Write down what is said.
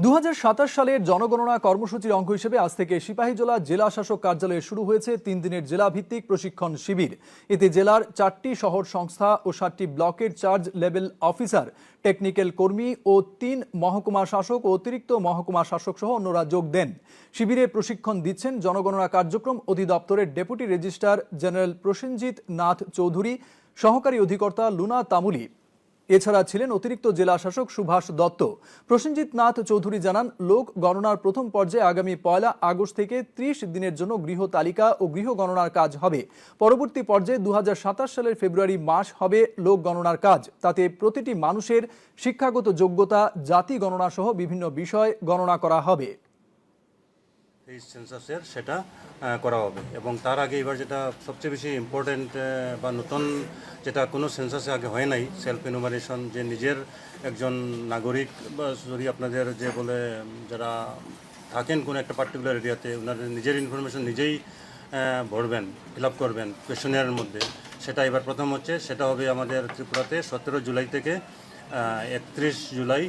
2027 সালের জনগণনা কর্মসূচির অঙ্গ হিসেবে আজ থেকে সিপাহীজলা জেলা শাসক কার্যালয়ে শুরু হয়েছে 3 দিনের জেলা ভিত্তিক প্রশিক্ষণ শিবির। এতে জেলার 4টি শহর সংস্থা ও 7টি ব্লকের চার্জ লেভেল অফিসার, টেকনিক্যাল কর্মী ও 3 মহকুমা শাসক ও অতিরিক্ত মহকুমা শাসক সহ অন্যরা যোগ দেন। শিবিরে প্রশিক্ষণ দিচ্ছেন জনগণনা কার্যক্রম অধিদপ্তরের deputy registrar general Prosenjit Nath Chowdhury, সহকারী অধিকর্তা লুনা তামুলি। এছাড়া ছিলেন অতিরিক্ত জেলা শাসক সুভাষ দত্ত। প্রসেনজিৎ নাথ চৌধুরী জানান, লোক গণনার প্রথম পর্যায়ে আগামী 1 আগস্ট থেকে 30 দিনের জন্য গৃহ তালিকা ও গৃহ গণনার কাজ হবে। পরবর্তী পর্যায়ে 2027 সালের ফেব্রুয়ারি মাস হবে লোক গণনার কাজ। তাতে প্রতিটি মানুষের শিক্ষাগত যোগ্যতা, জাতি গণনা সহ বিভিন্ন বিষয় গণনা করা হবে। এই সেন্সাসের সেটা করা হবে এবং তার আগে এবার যেটা সবচেয়ে বেশি ইম্পর্টেন্ট বা নতুন, যেটা কোনো সেন্সাসে আগে হয় নাই, সেলফ এনুমারেশন, যে নিজের একজন নাগরিক বা সরি আপনাদের যে বলে যারা থাকেন কোনো একটা পার্টিকুলার এরিয়াতে, ওনাদের নিজের ইনফরমেশন নিজেই ভরবেন, ফিল আপ করবেন কোয়েশনের মধ্যে। সেটা এবার প্রথম হচ্ছে, সেটা হবে আমাদের ত্রিপুরাতে 17 জুলাই থেকে 31 জুলাই